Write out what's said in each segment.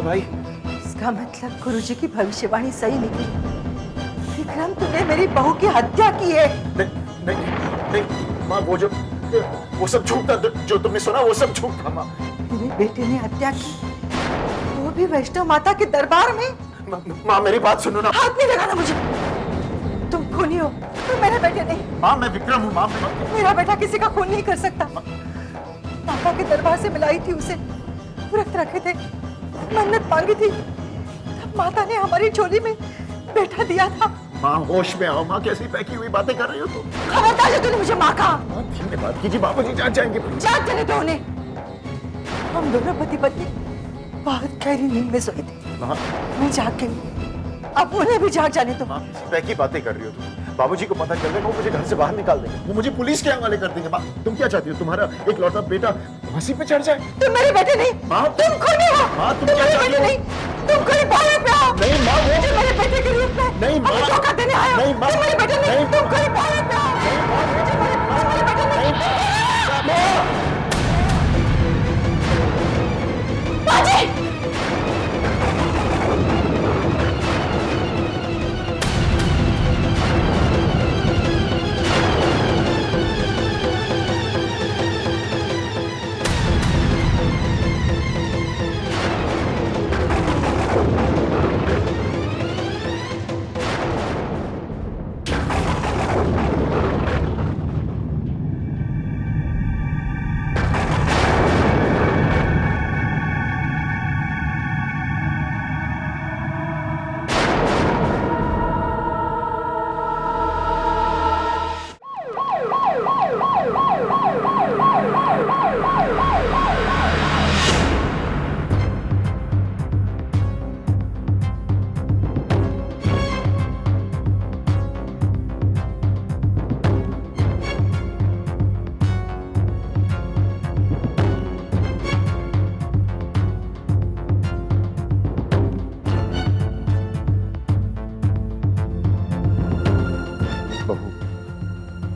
भाई? इसका मतलब गुरुजी की भविष्यवाणी सही निकली। विक्रम, तूने मेरी बहू की हत्या की है। नहीं नहीं नहीं माँ, वो सब झूठ था। जो तुमने सुना वो सब झूठ था माँ। मेरे बेटे ने हत्या की, वो भी वैष्णो माता के दरबार में। माँ मेरी बात सुनो ना। हाथ नहीं लगाना मुझे। तुम खूनी हो, तुम मेरे बेटे नहीं। माँ मैं विक्रम हूँ माँ। मेरा बेटा किसी का खून नहीं कर सकता। माता के दरबार से मिलाई थी उसे, व्रत रखे थे, मन्नत मांगी थी, तब माता ने हमारी झोली में बेटा दिया था। माँ होश में आओ माँ, कैसी पैकी हुई बातें कर रही हो तुम? खबरदार जो तूने मुझे माँ कहा। धन्यवाद कीजिए, बाबूजी जान जाएंगे। जाग जाने दो उन्हें। हम दोनों पति पत्नी बहुत गहरी नींद में सोए थे। मैं जाग गई, अब उन्हें भी जाग जाने दो। माँ पैकी बातें कर रही हो तुम। बाबूजी को पता चल जाएगा, वो मुझे घर से बाहर निकाल देंगे, वो मुझे पुलिस के हवाले कर देंगे। माँ तुम क्या चाहती हो, तुम्हारा एक लौटा बेटा फांसी पे चढ़ जाए? तुम मेरे बेटे नहीं। माँ तुम खूनी हो। माँ तुम क्या चाहती हो? नहीं, तुम कोई बाहर पे आओ। नहीं माँ, वो मुझे मेरे बेटे के रूप में नहीं माँ, धोखा देने आए हो। नहीं माँ, तुम मेरे बेटे नहीं, तुम कोई बाहर पे आओ। बाजी!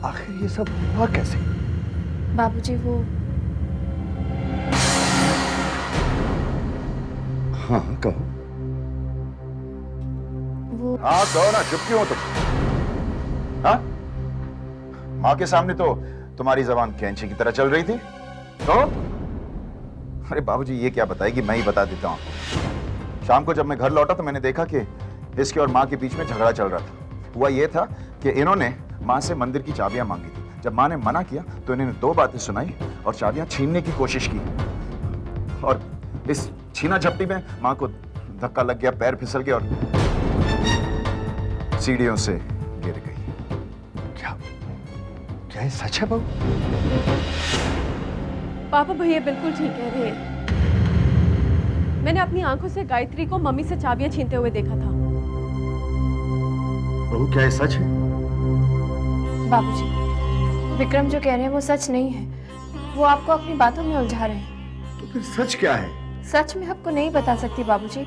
आखिर ये सब हुआ कैसे? बाबूजी वो हाँ कहो। वो हाँ कहो ना, चुप क्यों हो तुम? हाँ माँ के सामने तो तुम्हारी जबान कैंची की तरह चल रही थी। तो अरे बाबूजी ये क्या बताएगी, मैं ही बता देता हूँ। शाम को जब मैं घर लौटा तो मैंने देखा कि इसके और माँ के बीच में झगड़ा चल रहा था। हुआ ये था कि इन्होंने माँ से मंदिर की चाबियां मांगी थी। जब माँ ने मना किया तो इन्होंने दो बातें सुनाई और चाबियां छीनने की कोशिश की, और इस छीना झपटी में माँ को धक्का लग गया, पैर फिसल गया और सीढ़ियों से गिर गई। क्या क्या ये सच है बहू? पापा भैया बिल्कुल ठीक कह रहे हैं। मैंने अपनी आंखों से गायत्री को मम्मी से चाबियां छीनते हुए देखा था। बहू क्या ये सच है? बाबूजी, विक्रम जो कह रहे हैं वो सच नहीं है। वो आपको अपनी बातों में उलझा रहे हैं। तो फिर सच क्या है? सच में आपको नहीं बता सकती बाबूजी।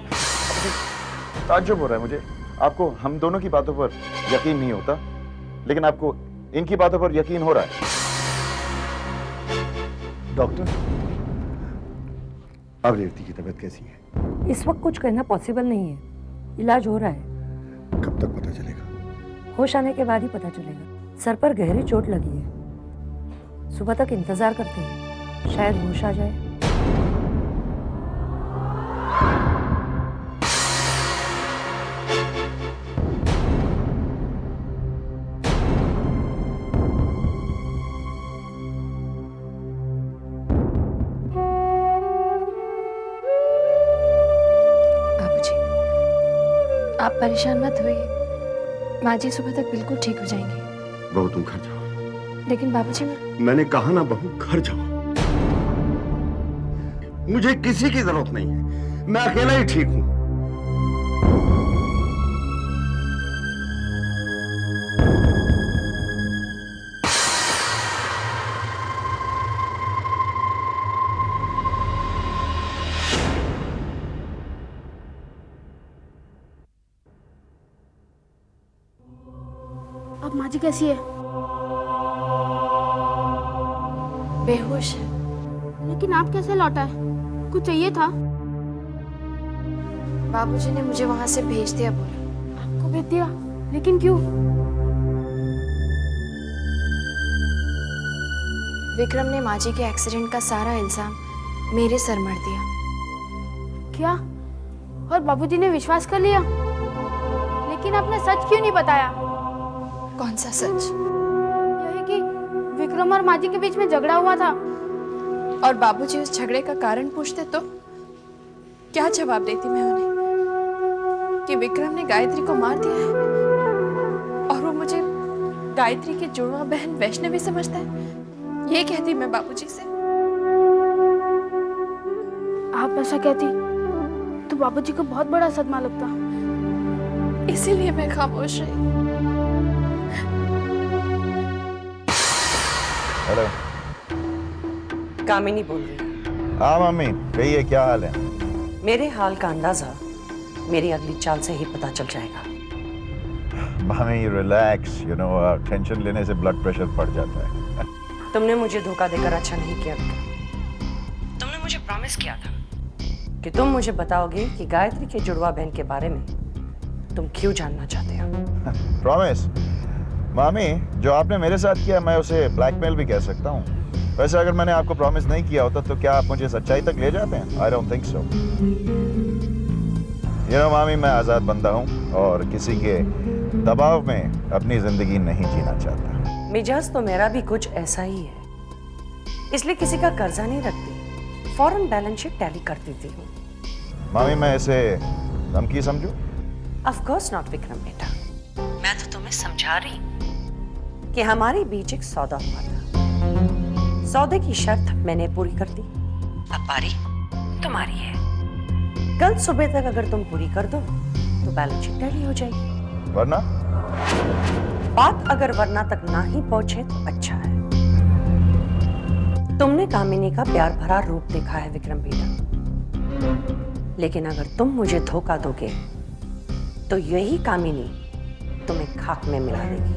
ताज्जुब हो रहा है मुझे, आपको हम दोनों की बातों पर यकीन नहीं होता, लेकिन आपको इनकी बातों पर यकीन हो रहा है। डॉक्टर, अब रेवती की तबीयत कैसी है? इस वक्त कुछ कहना पॉसिबल नहीं है, इलाज हो रहा है। कब तक पता चलेगा? होश आने के बाद ही पता चलेगा। सर पर गहरी चोट लगी है, सुबह तक इंतजार करते हैं, शायद होश आ जाए। बाबूजी, आप परेशान मत होइए, माँ जी सुबह तक बिल्कुल ठीक हो जाएंगी। बहू तुम घर जाओ। लेकिन बाबूजी मैंने कहा ना बहू, घर जाओ। मुझे किसी की जरूरत नहीं है, मैं अकेला ही ठीक हूं। अब माँ जी कैसी है? बेहोश है। लेकिन आप कैसे लौटा है? कुछ चाहिए था? बाबूजी ने मुझे वहां से भेज दिया बोला। आपको भेज दिया? लेकिन क्यों? विक्रम ने माँ जी के एक्सीडेंट का सारा इल्जाम मेरे सर मढ़ दिया। क्या? और बाबूजी ने विश्वास कर लिया? लेकिन आपने सच क्यों नहीं बताया? कौन सा सच? यही कि विक्रम और माँ जी के बीच में झगड़ा हुआ था। और बाबूजी उस झगड़े का कारण पूछते तो क्या जवाब देती मैं उन्हें कि विक्रम ने गायत्री को मार दिया है और वो मुझे गायत्री की जुड़वा बहन वैष्णवी समझता है। ये कहती मैं बाबूजी से। आप ऐसा कहती तो बाबूजी को बहुत बड़ा सदमा लगता। इसीलिए मैं खामोश रही। हेलो। कामिनी बोल रही। हाँ मम्मी, कहिए क्या हाल है? मेरे हाल का अंदाजा मेरी अगली चाल से ही पता चल जाएगा। मम्मी रिलैक्स, टेंशन लेने से ब्लड प्रेशर बढ़ जाता है। तुमने मुझे धोखा देकर अच्छा नहीं किया। तुमने मुझे प्रॉमिस किया था कि तुम मुझे बताओगे कि गायत्री के जुड़वा बहन के बारे में तुम क्यों जानना चाहते हो। प्रॉमिस? मामी, जो आपने मेरे साथ किया मैं उसे ब्लैकमेल भी कह सकता हूँ। वैसे अगर मैंने आपको प्रॉमिस नहीं किया होता तो क्या आप मुझे सच्चाई तक ले जाते हैं? I don't think so. मामी, मैं आजाद बंदा हूँ और किसी के दबाव में अपनी जिंदगी नहीं जीना चाहता। मिजाज तो मेरा भी कुछ ऐसा ही है, इसलिए किसी का कर्जा नहीं रखती, फौरन बैलेंस शीट टैली कर देती हूँ। मामी, मैं इसे धमकी समझूं? ऑफ कोर्स नॉट विक्रम बेटा, मैं तो तुम्हें समझा रही हूँ कि हमारे बीच एक सौदा हुआ था। सौदे की शर्त मैंने पूरी कर दी, अब बारी तुम्हारी है। कल सुबह तक अगर तुम पूरी कर दो तो बैलेंस शीट टैली हो जाएगी, वरना? बात अगर वरना तक ना ही पहुंचे तो अच्छा है। तुमने कामिनी का प्यार भरा रूप देखा है विक्रम बेटा, लेकिन अगर तुम मुझे धोखा दोगे तो यही कामिनी तुम्हें खाक में मिला देगी।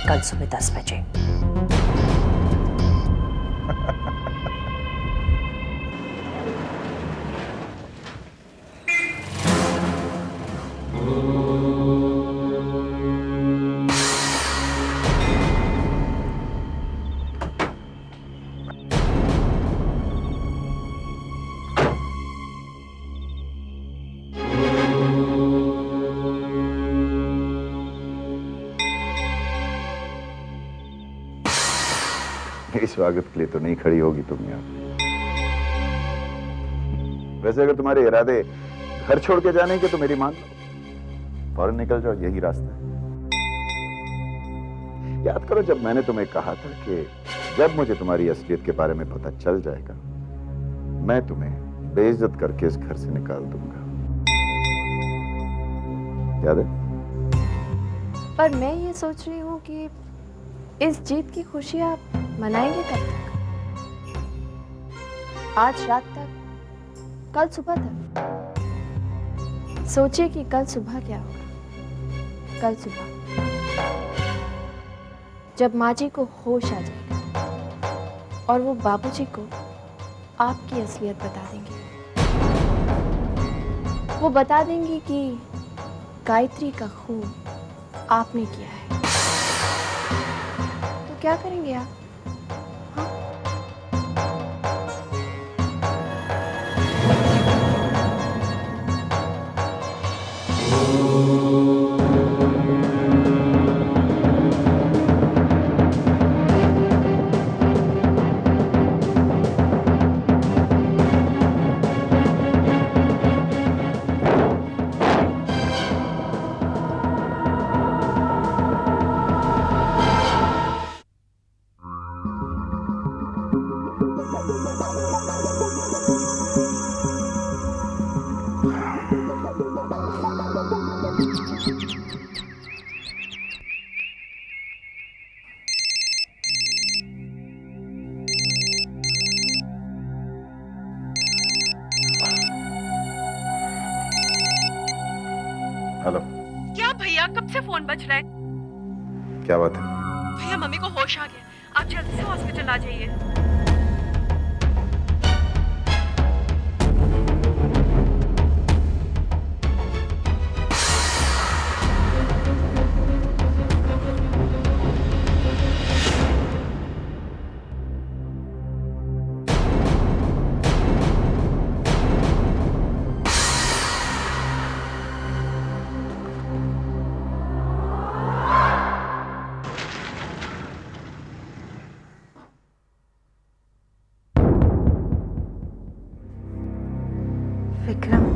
कल सुबह 10 बजे। स्वागत के लिए तो नहीं खड़ी होगी तुम यहाँ। वैसे अगर तुम्हारे इरादे घर छोड़ के जाने के तो मेरी मान लो, फौरन निकल जाओ, यही रास्ता है। याद करो जब मैंने तुम्हें कहा था कि जब मुझे तुम्हारी असलियत के बारे में पता चल जाएगा मैं तुम्हें बेइज्जत करके इस घर से निकाल दूंगा। याद है? पर मैं ये सोच रही हूँ कि इस जीत की खुशी आप मनाएंगे कब तक? आज रात तक, कल सुबह तक? सोचिए कि कल सुबह क्या होगा। कल सुबह जब माँ जी को होश आ जाएगा और वो बाबूजी को आपकी असलियत बता देंगे। वो बता देंगी कि गायत्री का खून आपने किया है। तो क्या करेंगे आप? हेलो। क्या भैया, कब से फोन बज रहा है? क्या बात है? भैया मम्मी को होश आ गया, आप जल्दी से हॉस्पिटल आ जाइए।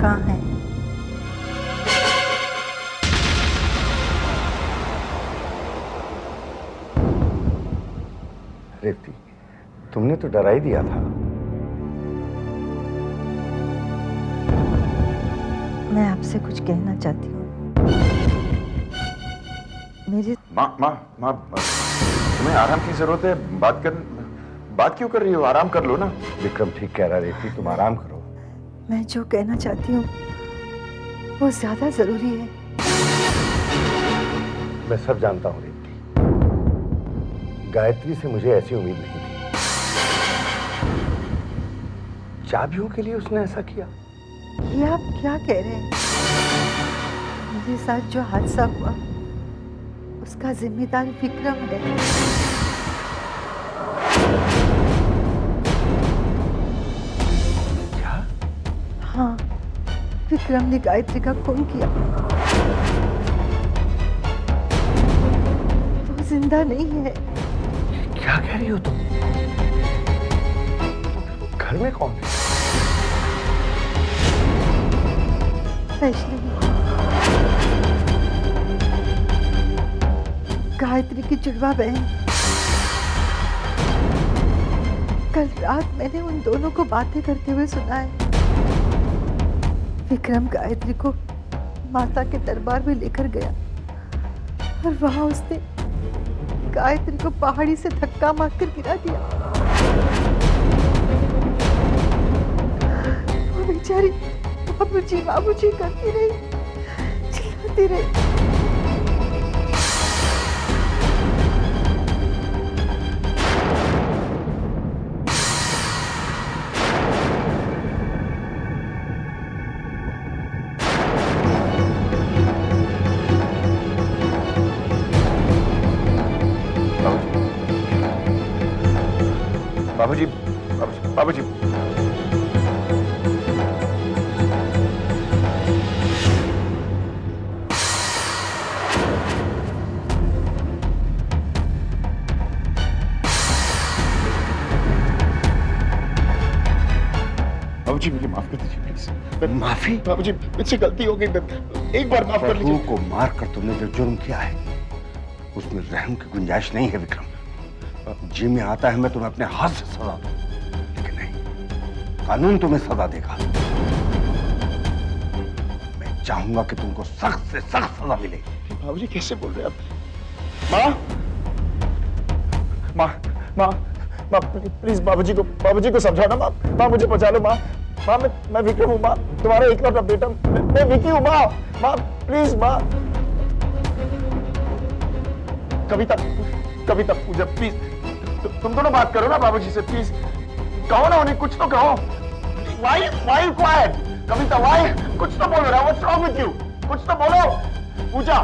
कहाँ है? रेवती, तुमने तो डरा ही दिया था। मैं आपसे कुछ कहना चाहती हूँ। मेरे माँ माँ माँ, तुम्हें आराम की जरूरत है। बात क्यों कर रही हो? आराम कर लो ना। विक्रम ठीक कह रहा है रेवती, तुम आराम करो। मैं जो कहना चाहती हूँ वो ज्यादा जरूरी है। मैं सब जानता हूँ रेवती, गायत्री से मुझे ऐसी उम्मीद नहीं थी। चाबियों के लिए उसने ऐसा किया। ये आप क्या कह रहे हैं? मेरे साथ जो हादसा हुआ उसका जिम्मेदार विक्रम है। क्या? हाँ, विक्रम ने गायत्री का खून किया। वो जिंदा नहीं है। क्या कह रही हो तुम? घर में कौन है? वैष्णवी, गायत्री की जुड़वा बहन। कल रात मैंने उन दोनों को बातें करते हुए सुना है। विक्रम गायत्री को माता के दरबार में लेकर गया और वहां उसने गायत्री को पहाड़ी से धक्का मारकर गिरा दिया। वो बेचारी बाबूजी करती रही, चिल्लाती रही। बाबूजी, बाबूजी, बाबूजी। बाबूजी मुझे माफ कर दीजिए प्लीज। माफी? बाबूजी मुझसे गलती हो गई, एक बार माफ कर बहू लीजिए। को मारकर तुमने जो जुर्म किया है उसमें रहम की गुंजाइश नहीं है विक्रम। जी में आता है मैं तुम्हें अपने हाथ से सजा दूं, लेकिन नहीं, कानून तुम्हें सजा देगा। मैं चाहूंगा कि तुमको सख्त से सख्त सजा मिले। बाबूजी कैसे बोल रहे हैं आप? माँ, माँ, माँ, प्लीज बाबूजी को समझाओ ना। माँ मुझे बचा लो। माँ, मैं विक्रम हूँ। माँ, तुम्हारा इकलौता बेटा मैं विकी हूँ। माँ प्लीज। माँ, कविता पूजा प्लीज, तुम दोनों बात करो ना बाबूजी से प्लीज। कहो ना उन्हें, कुछ तो कहो। Why quiet? Kavita why? कुछ तो बोलो ना। What's wrong with you? कुछ तो बोलो। पूजा,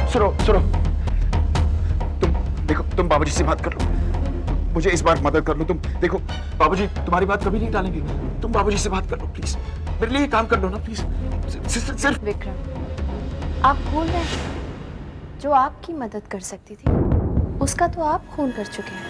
सुनो। तुम बाबूजी से बात कर लो। मुझे इस बार मदद कर लो। तुम देखो बाबूजी तुम्हारी बात कभी नहीं टालेंगे। तुम बाबूजी से बात कर लो प्लीज। मेरे लिए काम कर लो ना प्लीज। सिर्फ विक्रम, आप भूल रहे हैं जो आपकी मदद कर सकती थी उसका तो आप खून कर चुके हैं।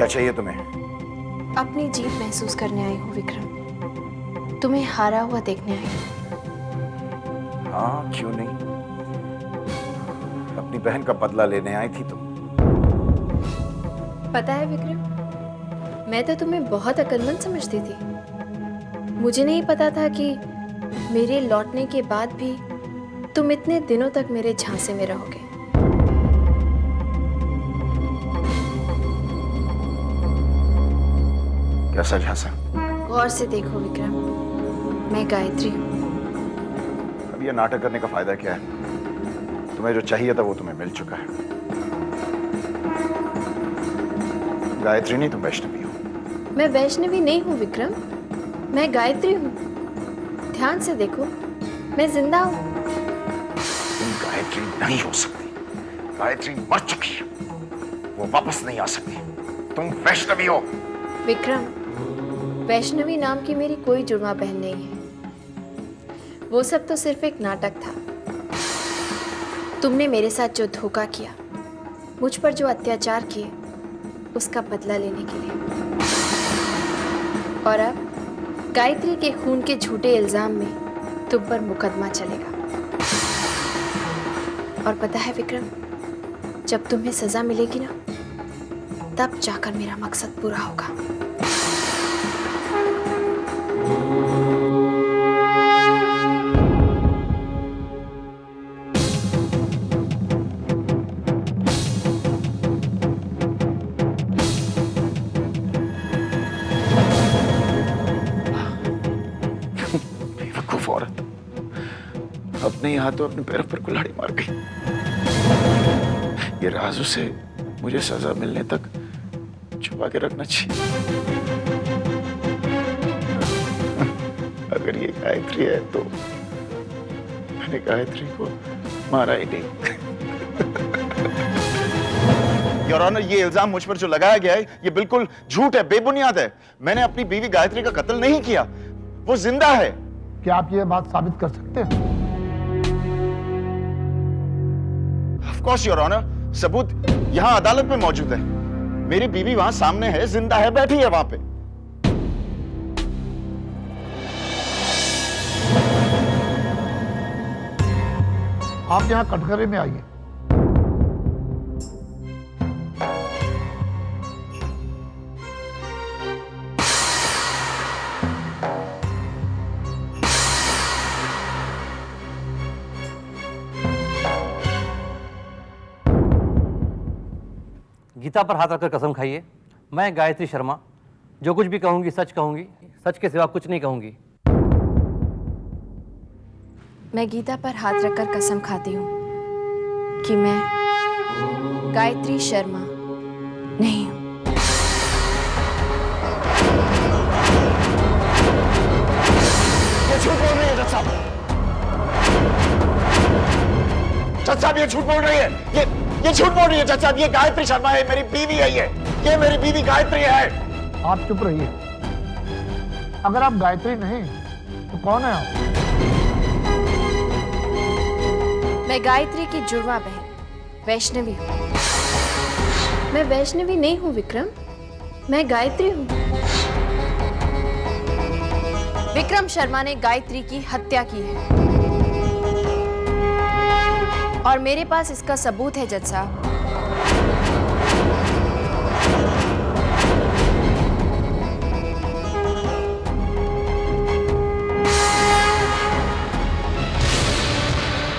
चाहिए तुम्हें? अपनी जीत महसूस करने आई हूँ विक्रम, तुम्हें हारा हुआ देखने आई हूँ। हाँ, क्यों नहीं? अपनी बहन का बदला लेने आई थी तुम। पता है विक्रम, मैं तो तुम्हें बहुत अक्लमंद समझती थी। मुझे नहीं पता था कि मेरे लौटने के बाद भी तुम इतने दिनों तक मेरे झांसे में रहोगे। कैसा झांसा? गौर से देखो विक्रम, मैं गायत्री हूँ। अब ये नाटक करने का फायदा क्या है? तुम्हें जो चाहिए था वो तुम्हें मिल चुका है। गायत्री नहीं, तुम वैष्णवी हो। मैं वैष्णवी नहीं हूँ विक्रम, मैं गायत्री हूँ। ध्यान से देखो, मैं जिंदा हूँ। तुम गायत्री नहीं हो सकती। गायत्री मर चुकी है, वो वापस नहीं आ सकती। तुम वैष्णवी हो। विक्रम, वैष्णवी नाम की मेरी कोई जुड़वा बहन नहीं है। वो सब तो सिर्फ एक नाटक था। तुमने मेरे साथ जो धोखा किया, मुझ पर जो अत्याचार किए, उसका बदला लेने के लिए। और अब गायत्री के खून के झूठे इल्जाम में तुम पर मुकदमा चलेगा। और पता है विक्रम, जब तुम्हें सजा मिलेगी ना, तब जाकर मेरा मकसद पूरा होगा। बेवकूफ औरत, अपने ही हाथों अपने पैरों पर कुल्हाड़ी मार गई। ये राज उसे मुझे सजा मिलने तक छुपा के रखना चाहिए। अगर ये गायत्री है तो मैंने गायत्री को मारा ही नहीं। योर ऑनर, ये इल्जाम मुझ पर जो लगाया गया है, ये बिल्कुल झूठ है, बेबुनियाद है। मैंने अपनी बीवी गायत्री का कत्ल नहीं किया, वो जिंदा है। क्या आप ये बात साबित कर सकते हैं? ऑफ कोर्स योर ऑनर, सबूत यहां अदालत में मौजूद है। मेरी बीवी वहां सामने है, जिंदा है, बैठी है वहां पे। आप यहाँ कटघरे में आइए। गीता पर हाथ रखकर कसम खाइए। मैं गायत्री शर्मा जो कुछ भी कहूंगी सच कहूंगी, सच के सिवा कुछ नहीं कहूंगी। मैं गीता पर हाथ रखकर कसम खाती हूँ कि मैं गायत्री शर्मा नहीं हूँ। ये झूठ बोल रही है जज साहब। जज साहब, ये झूठ बोल रही है। ये झूठ बोल रही है जज साहब। ये गायत्री शर्मा है, मेरी बीवी है। ये मेरी बीवी गायत्री है। आप चुप रहिए। अगर आप गायत्री नहीं तो कौन है आप? मैं गायत्री की जुड़वा बहन वैष्णवी हूँ। मैं वैष्णवी नहीं हूँ विक्रम, मैं गायत्री हूँ। विक्रम शर्मा ने गायत्री की हत्या की है और मेरे पास इसका सबूत है जज साहब।